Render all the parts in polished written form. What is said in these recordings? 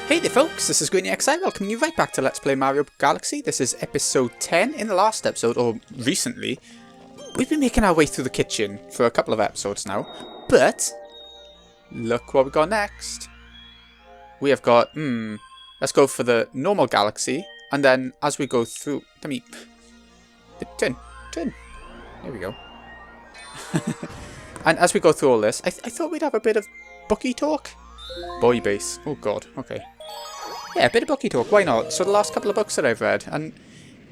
Hey there folks, this is GreenyXI, welcoming you right back to Let's Play Mario Galaxy. This is episode 10. In the last episode, or recently, we've been making our way through the kitchen for a couple of episodes now. But, look what we got next. We have got, let's go for the normal galaxy. And then, as we go through, turn. There we go. And as we go through all this, I thought we'd have a bit of bookie talk. Boy base. Oh god, okay. Yeah, a bit of bookie talk, why not? So the last couple of books that I've read, and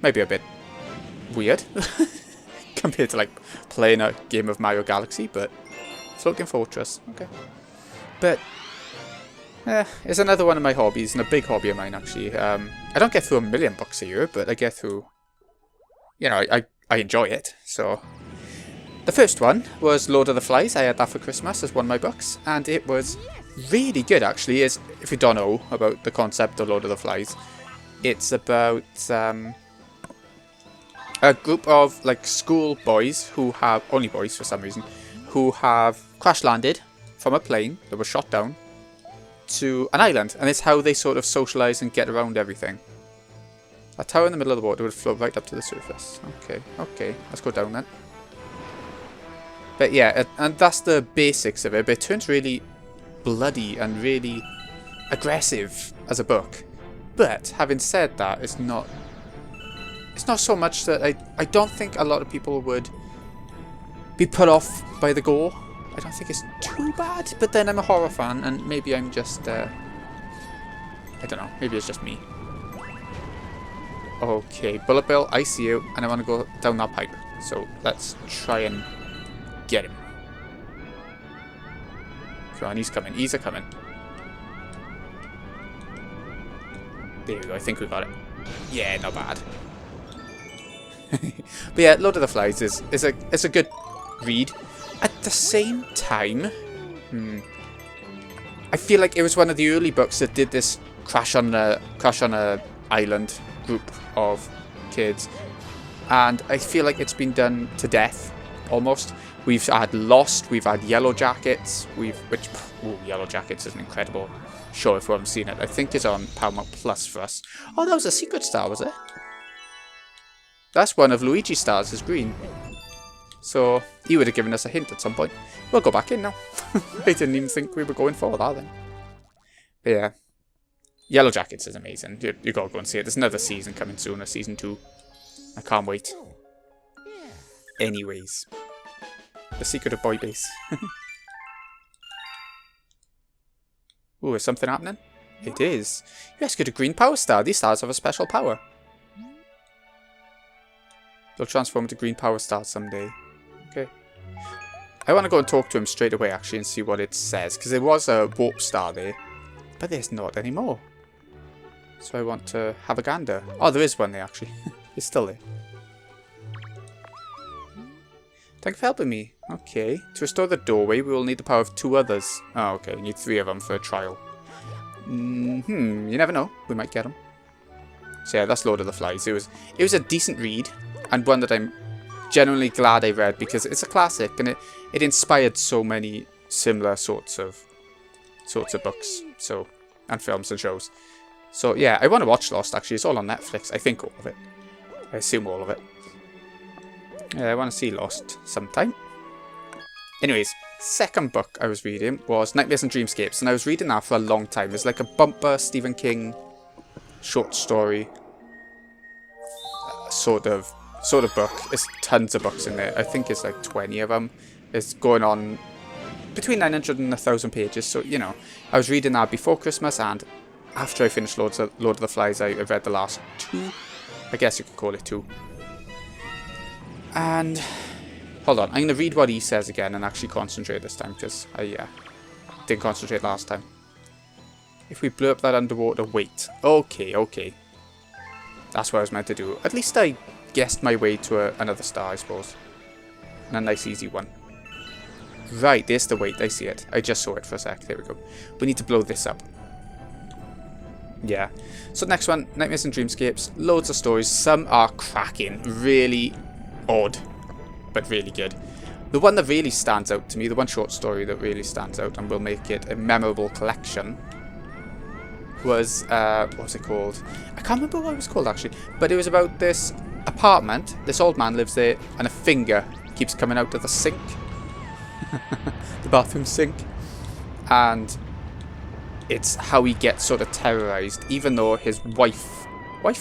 maybe a bit weird compared to like playing a game of Mario Galaxy, but Floating Fortress, okay. But it's another one of my hobbies, and a big hobby of mine actually. I don't get through a million books a year, but I get through, you know, I enjoy it, so. The first one was Lord of the Flies. I had that for Christmas as one of my books, and it was really good actually. If you don't know about the concept of Lord of the Flies, it's about a group of like school boys who have, only boys for some reason, who have crash landed from a plane that was shot down to an island, and it's how they sort of socialise and get around everything. A tower in the middle of the water would float right up to the surface. Okay, let's go down then. But yeah, and that's the basics of it, but it turns really bloody and really aggressive as a book. But having said that, it's not so much that I don't think a lot of people would be put off by the gore. I don't think it's too bad, but then I'm a horror fan, and maybe I'm just, I don't know, maybe it's just me. Okay, Bullet Bill, I see you, and I want to go down that pipe. So let's try and get him. Come on, he's coming. He's a-coming. There we go. I think we got it. Yeah, not bad. But yeah, Lord of the Flies is a good read. At the same time, I feel like it was one of the early books that did this crash on a island group of kids, and I feel like it's been done to death almost. We've had Lost, we've had Yellow Jackets, Yellow Jackets is an incredible show if we haven't seen it. I think it's on Paramount Plus for us. Oh, that was a secret star, was it? That's one of Luigi's stars, is green. So, he would have given us a hint at some point. We'll go back in now. I didn't even think we were going for that then. But yeah, Yellow Jackets is amazing. You gotta go and see it. There's another season coming soon, a season 2. I can't wait. Anyways. The secret of Boy Base. Ooh, is something happening? It is. You rescued a green power star. These stars have a special power. They'll transform into green power stars someday. Okay. I want to go and talk to him straight away actually and see what it says. Because there was a warp star there. But there's not anymore. So I want to have a gander. Oh, there is one there actually. It's still there. Thank you for helping me. Okay. To restore the doorway, we will need the power of 2 others. Oh, okay. We need 3 of them for a trial. You never know. We might get them. So yeah, that's Lord of the Flies. It was a decent read, and one that I'm genuinely glad I read, because it's a classic, and it inspired so many similar sorts of books, and films and shows. So yeah, I want to watch Lost actually. It's all on Netflix. I think all of it. I assume all of it. Yeah, I want to see Lost sometime. Anyways, second book I was reading was Nightmares and Dreamscapes, and I was reading that for a long time. It's like a bumper Stephen King short story sort of book. There's tons of books in there. I think it's like 20 of them. It's going on between 900 and 1,000 pages. So, you know, I was reading that before Christmas, and after I finished Lord of the Flies, I read the last 2. I guess you could call it 2. And, hold on, I'm going to read what he says again and actually concentrate this time, because I didn't concentrate last time. If we blew up that underwater weight. Okay. That's what I was meant to do. At least I guessed my way to another star, I suppose. And a nice easy one. Right, there's the weight, I see it. I just saw it for a sec, there we go. We need to blow this up. Yeah. So next one, Nightmares and Dreamscapes. Loads of stories. Some are cracking. Really odd, but really good. The one that really stands out to me, the one short story that really stands out and will make it a memorable collection, was, what was it called? I can't remember what it was called actually, but it was about this apartment. This old man lives there, and a finger keeps coming out of the sink, the bathroom sink, and it's how he gets sort of terrorized, even though his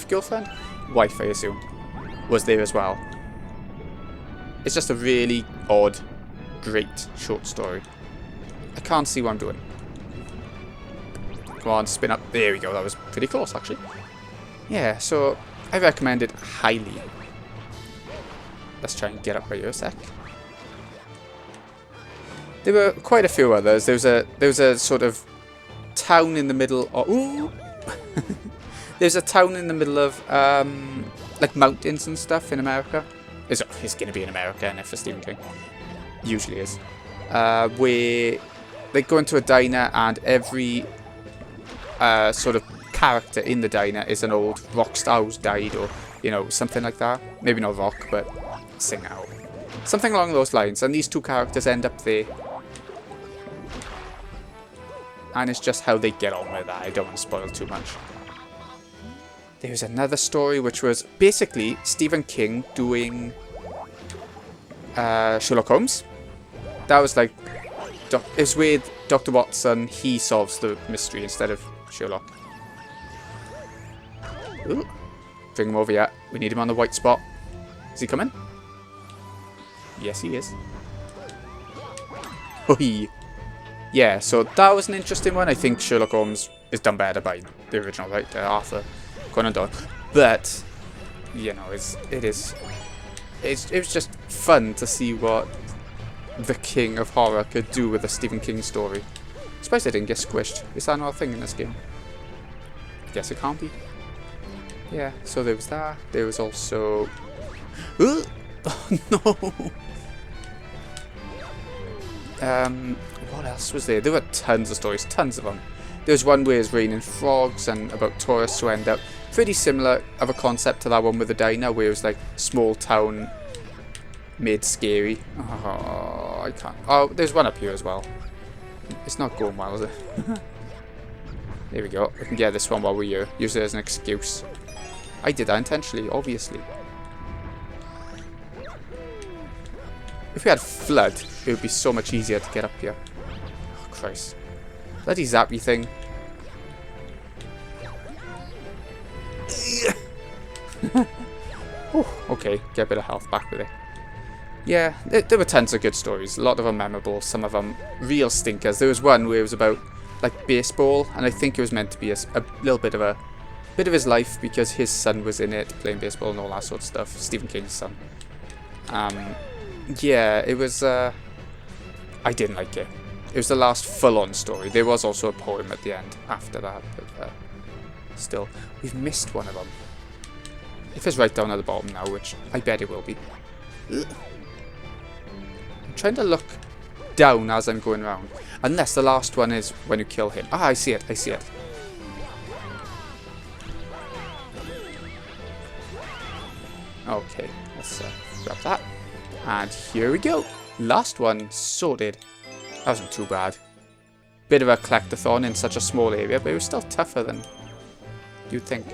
girlfriend, I assume, was there as well. It's just a really odd, great short story. I can't see what I'm doing. Come on, spin up. There we go. That was pretty close, actually. Yeah, so I recommend it highly. Let's try and get up by here a sec. There were quite a few others. There was a sort of town in the middle of... Ooh! There's a town in the middle of, like, mountains and stuff in America. It's going to be in America, and for Stephen King. Usually is. Where they go into a diner, and every sort of character in the diner is an old rock star who's died, or, you know, something like that. Maybe not rock, but singer. Something along those lines. And these two characters end up there. And it's just how they get on with that. I don't want to spoil too much. There's another story which was basically Stephen King doing Sherlock Holmes. That was like... It's with Dr. Watson. He solves the mystery instead of Sherlock. Ooh. Bring him over here. We need him on the white spot. Is he coming? Yes, he is. Oi. Yeah, so that was an interesting one. I think Sherlock Holmes is done better by the original, right? Arthur Conan Doyle. But, you know, it was just fun to see what the king of horror could do with a Stephen King story. I suppose I didn't get squished. Is that not a thing in this game? I guess it can't be. Yeah, so there was that. There was also... Oh, no! What else was there? There were tons of stories, tons of them. There was one where it's raining frogs and about tourists who end up pretty similar of a concept to that one with the diner, where it was like small town made scary. Oh, I can't. Oh, there's one up here as well. It's not going well, is it? There we go. We can get this one while we're here. Use it as an excuse. I did that intentionally, obviously. If we had flood, it would be so much easier to get up here. Oh, Christ. Bloody zappy thing. Okay, get a bit of health back with it. Yeah, there were tons of good stories. A lot of them memorable, some of them real stinkers. There was one where it was about like baseball, and I think it was meant to be a little bit of his life because his son was in it playing baseball and all that sort of stuff. Stephen King's son. Yeah, it was. I didn't like it. It was the last full-on story. There was also a poem at the end after that, but still, we've missed one of them. If it's right down at the bottom now, which I bet it will be. Ugh. I'm trying to look down as I'm going around. Unless the last one is when you kill him. Ah, I see it, I see it. Okay, let's grab that. And here we go. Last one sorted. That wasn't too bad. Bit of a collectathon in such a small area, but it was still tougher than you'd think.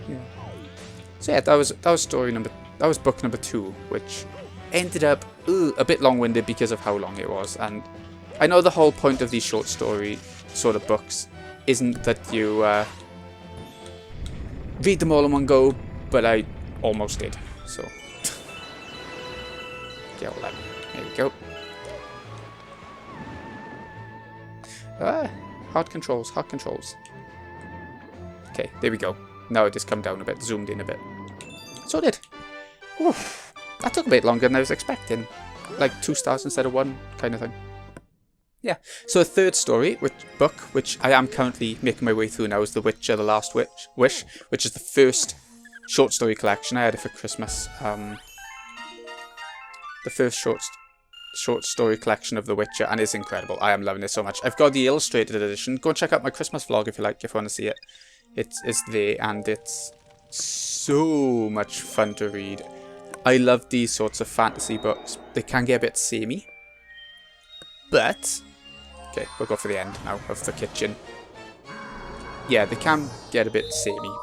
Yeah. So yeah, that was book number 2, which ended up a bit long-winded because of how long it was. And I know the whole point of these short story sort of books isn't that you read them all in one go, but I almost did. So get all that. There we go. Hard controls, hard controls. Okay, there we go. Now it just come down a bit, zoomed in a bit. So it did. Oof, that took a bit longer than I was expecting. Like 2 stars instead of 1 kind of thing. Yeah, so a third story, book, which I am currently making my way through now, is The Witcher, The Last Wish, which is the first short story collection. I had it for Christmas. The first short story collection of The Witcher, and it's incredible. I am loving it so much. I've got the illustrated edition. Go and check out my Christmas vlog if you like, if you want to see it. It's there, and it's so much fun to read. I love these sorts of fantasy books. They can get a bit samey, but okay, we'll go for the end now of the kitchen. yeah, they can get a bit samey.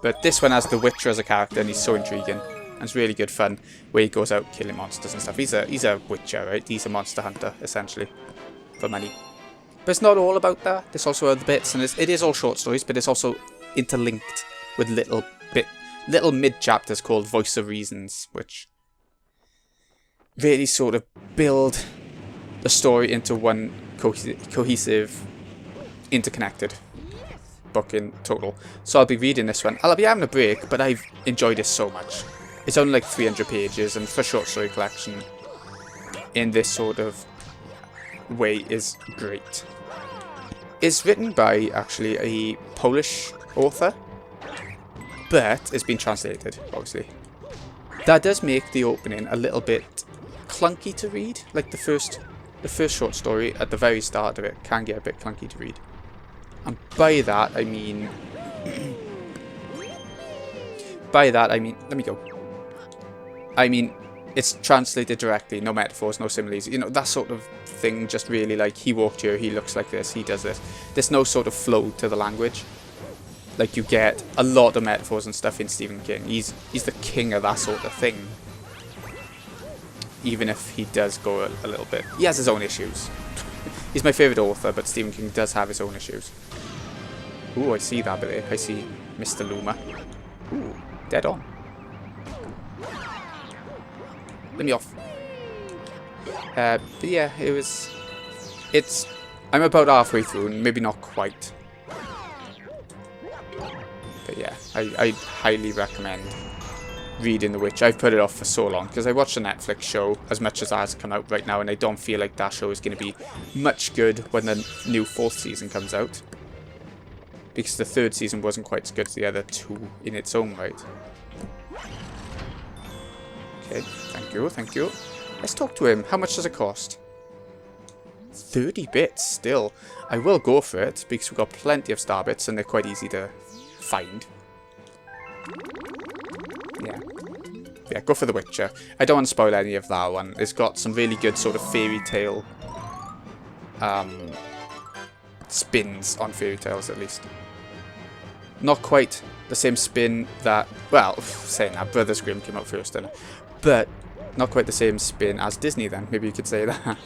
But this one has the Witcher as a character, and he's so intriguing. And it's really good fun, where he goes out killing monsters and stuff. He's a Witcher, right? He's a monster hunter, essentially, for money. But it's not all about that. There's also other bits, and it is all short stories, but it's also interlinked with little mid-chapters called Voice of Reasons, which really sort of build the story into one cohesive, interconnected book in total. So I'll be reading this one. I'll be having a break, but I've enjoyed it so much. It's only like 300 pages, and for short story collection in this sort of way is great. It's written by actually a Polish author, but it's been translated, obviously. That does make the opening a little bit clunky to read. Like the first short story at the very start of it can get a bit clunky to read. And by that I mean let me go. I mean, it's translated directly, no metaphors, no similes, you know, that sort of thing. Just really like, he walked here, he looks like this, he does this. There's no sort of flow to the language. Like, you get a lot of metaphors and stuff in Stephen King. He's the king of that sort of thing. Even if he does go a little bit. He has his own issues. He's my favourite author, but Stephen King does have his own issues. Ooh, I see that bit there. I see Mr. Luma. Ooh, dead on. Let me off. But yeah, I'm about halfway through, and maybe not quite. But yeah, I highly recommend reading The Witch. I've put it off for so long because I watched a Netflix show as much as that has come out right now, and I don't feel like that show is going to be much good when the new 4th season comes out, because the 3rd season wasn't quite as good as the other 2 in its own right. Okay, thank you. Let's talk to him. How much does it cost? 30 bits still. I will go for it because we've got plenty of star bits and they're quite easy to find. Yeah, go for The Witcher. I don't want to spoil any of that one. It's got some really good sort of fairy tale spins on fairy tales, at least. Not quite the same spin that, well, saying that, Brothers Grimm came out first, didn't it? But not quite the same spin as Disney then, maybe you could say that.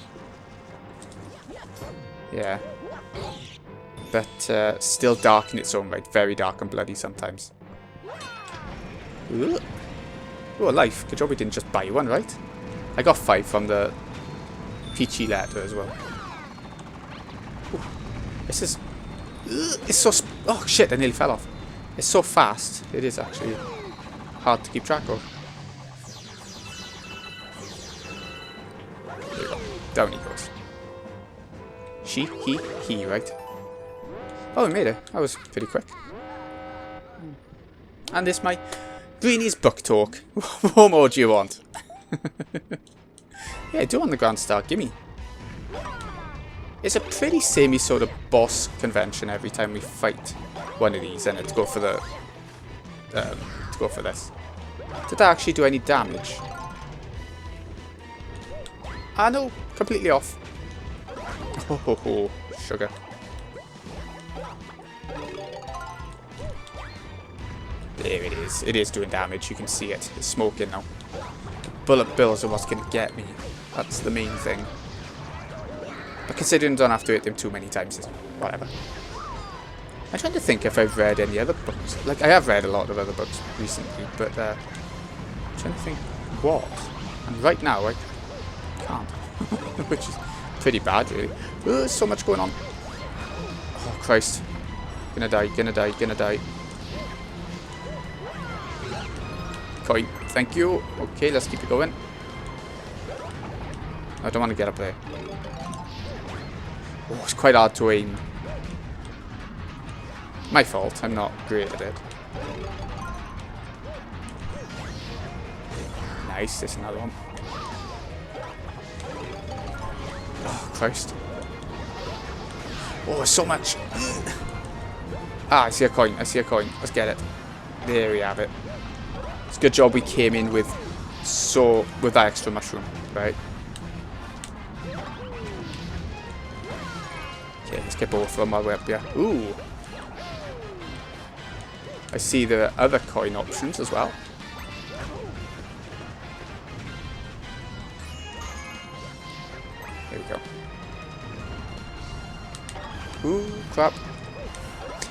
Yeah. But still dark in its own right, very dark and bloody sometimes. Ooh. Oh, a life. Good job we didn't just buy one, right? I got 5 from the peachy letter as well. Ooh. This is... It's so... Oh, shit, I nearly fell off. It's so fast. It is actually hard to keep track of. There we go. Down he goes. She, he, right? Oh, we made it. That was pretty quick. And this my Greenie's book talk. What more do you want? Yeah, do on the Grand Star. Gimme. It's a pretty samey sort of boss convention every time we fight one of these, and to go for the this. Did that actually do any damage? Ah no, completely off. Oh, sugar. There it is. It is doing damage. You can see it. It's smoking now. The bullet bills are what's going to get me. That's the main thing. But considering I don't have to hit them too many times, it's whatever. I'm trying to think if I've read any other books. Like, I have read a lot of other books recently, but I'm trying to think what. And right now, I can't. Which is pretty bad, really. There's so much going on. Oh, Christ. Gonna die. Coin. Thank you. Okay, let's keep it going. I don't want to get up there. Oh, it's quite hard to aim. My fault. I'm not great at it. Nice. There's another one. Oh, Christ. Oh, so much. Ah, I see a coin. Let's get it. There we have it. It's a good job we came in with that extra mushroom, right? Okay, let's get both of them while we're up here. Ooh. I see the other coin options as well. Here we go. Ooh, crap.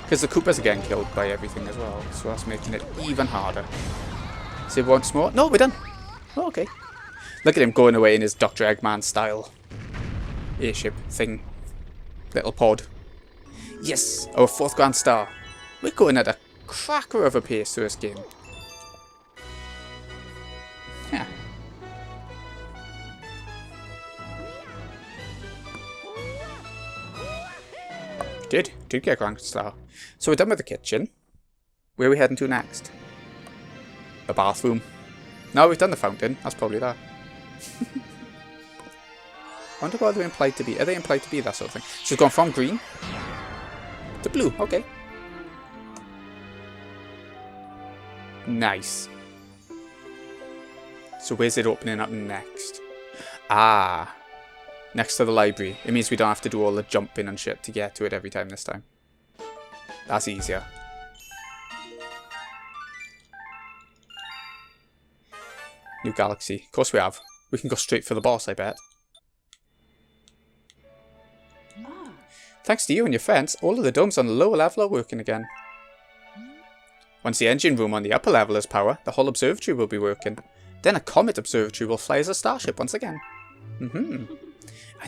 Because the Koopas are getting killed by everything as well, so that's making it even harder. Save once more. No, we're done. Oh, okay. Look at him going away in his Dr. Eggman style airship thing. Little pod. Yes, our 4th Grand Star. We're going at a cracker of a pace through this game. Yeah. Did get a Grand Star. So we're done with the kitchen. Where are we heading to next? The bathroom. No, we've done the fountain. That's probably that. I wonder what they're implied to be. Are they implied to be that sort of thing? So we've gone from green to blue. Okay. Nice. So where's it opening up next? Ah. Next to the library. It means we don't have to do all the jumping and shit to get to it every time this time. That's easier. New galaxy. Of course we have. We can go straight for the boss, I bet. Thanks to you and your friends, all of the domes on the lower level are working again. Once the engine room on the upper level has power, the whole observatory will be working. Then a comet observatory will fly as a starship once again. And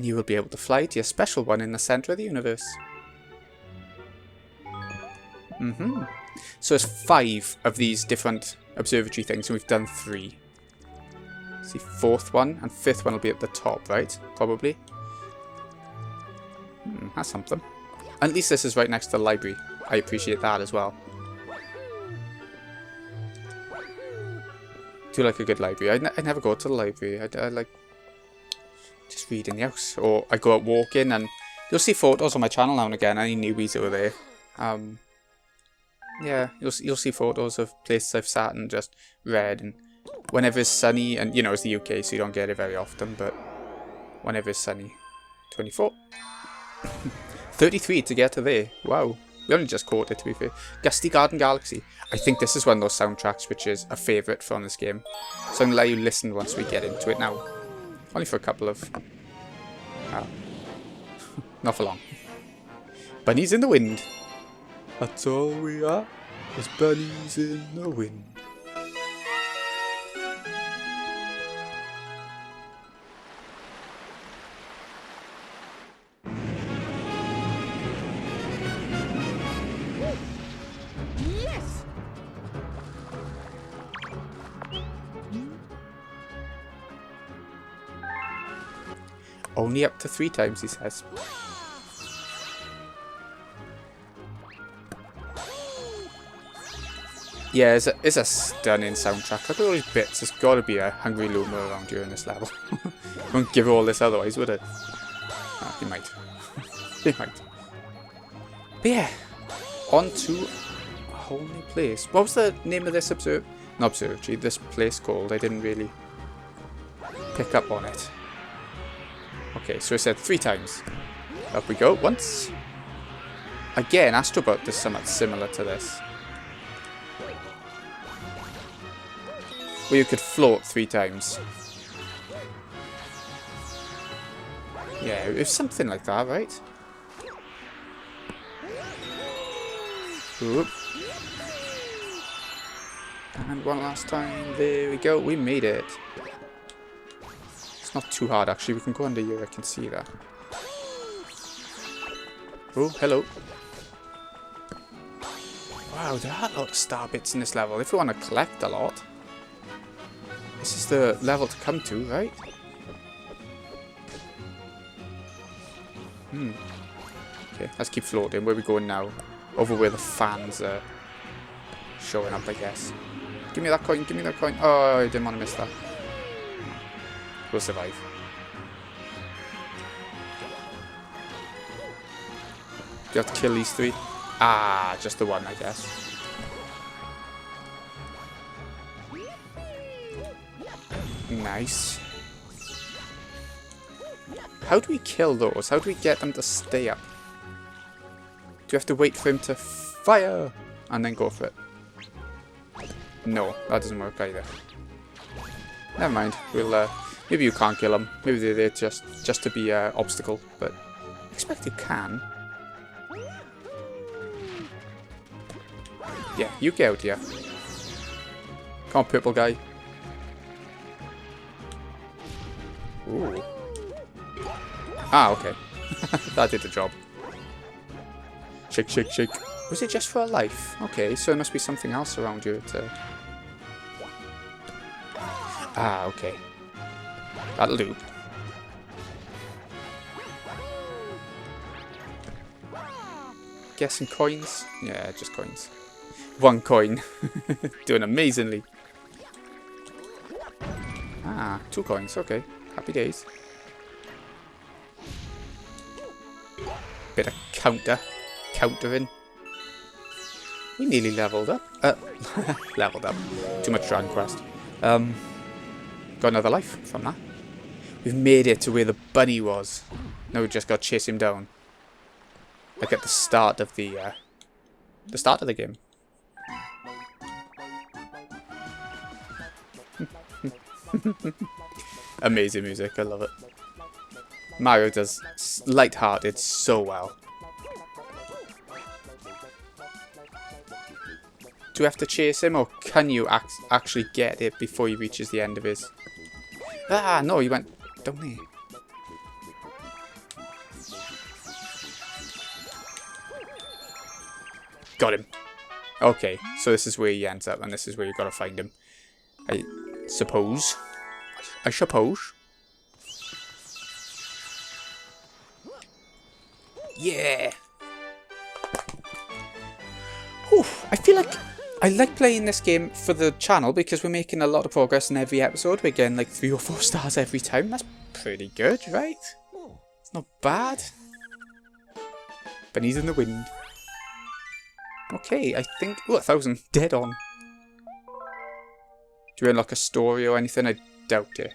you will be able to fly to your special one in the center of the universe. So there's 5 of these different observatory things, and we've done 3. See, 4th one and 5th one will be at the top, right? Probably. That's something. At least this is right next to the library. I appreciate that as well. Do like a good library. I never go to the library. I like just read in the house, or I go out walking, and you'll see photos on my channel now and again. Any newbies over there, yeah, you'll see photos of places I've sat and just read, and whenever it's sunny, and you know it's the UK, so you don't get it very often, but whenever it's sunny. 24, 33 to get to there. Wow, we only just caught it, to be fair. Gusty Garden Galaxy. I think this is one of those soundtracks which is a favourite from this game, so I'm gonna let you listen once we get into it now. Only for a couple of... not for long. Bunnies in the wind. That's all we are, is bunnies in the wind. Yes! Only up to 3 times, he says. Yeah, it's a stunning soundtrack. Look at all these bits. There's got to be a Hungry Luma around during this level. Won't give all this otherwise, would it? Oh, he might. He might. But yeah, on to a whole new place. What was the name of this observatory? This place called? I didn't really pick up on it. Okay, so I said 3 times. Up we go. Once. Again, Astrobot does something similar to this. Where you could float 3 times. Yeah, it was something like that, right? Oop. And one last time. There we go. We made it. It's not too hard, actually. We can go under here. I can see that. Oh, hello. Wow, there are a lot of star bits in this level. If we want to collect a lot. This is the level to come to, right? Okay, let's keep floating. Where are we going now? Over where the fans are showing up, I guess. Give me that coin, give me that coin. Oh, I didn't want to miss that. We'll survive. Do you have to kill these 3? Ah, just the one, I guess. Nice. How do we kill those? How do we get them to stay up? Do you have to wait for him to fire and then go for it? No, that doesn't work either. Never mind. We'll, maybe you can't kill them. Maybe they're there just to be an obstacle, but I expect you can. Yeah, you get out here. Come on, purple guy. Ooh. Ah, okay. That did the job. Shake, shake, shake. Was it just for a life? Okay, so there must be something else around you to... Ah, okay. That'll do. Guessing coins? Yeah, just coins. 1 coin. Doing amazingly. Ah, 2 coins. Okay. Happy days. Bit of countering. We nearly leveled up. Leveled up. Too much Dragon Quest. Got another life from that. We've made it to where the bunny was. Now we just got to chase him down. Like at the start of the game. Amazing music, I love it. Mario does light-hearted so well. Do we have to chase him, or can you actually get it before he reaches the end of his... Ah, no, he went down there. Got him. Okay, so this is where he ends up, and this is where you've got to find him. I suppose. I suppose. Yeah! Whew, I feel like I like playing this game for the channel because we're making a lot of progress in every episode. We're getting like 3 or 4 stars every time. That's pretty good, right? It's not bad. Bunnies in the wind. Okay, I think... Oh, 1,000. Dead on. Do we unlock a story or anything? I doubt it.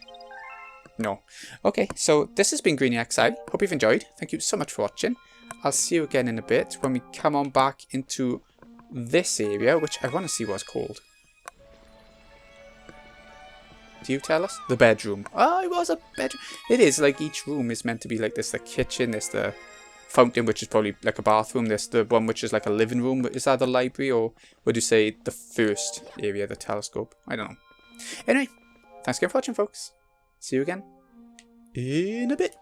No. Okay, so this has been Greeny XI. Hope you've enjoyed. Thank you so much for watching. I'll see you again in a bit when we come on back into this area, which I want to see what it's called. Do you tell us? The bedroom. Oh, it was a bedroom. It is, like each room is meant to be like this. The kitchen, there's the fountain, which is probably like a bathroom. There's the one which is like a living room. Is that the library, or would you say the first area, the telescope? I don't know. Anyway, thanks again for watching, folks. See you again in a bit.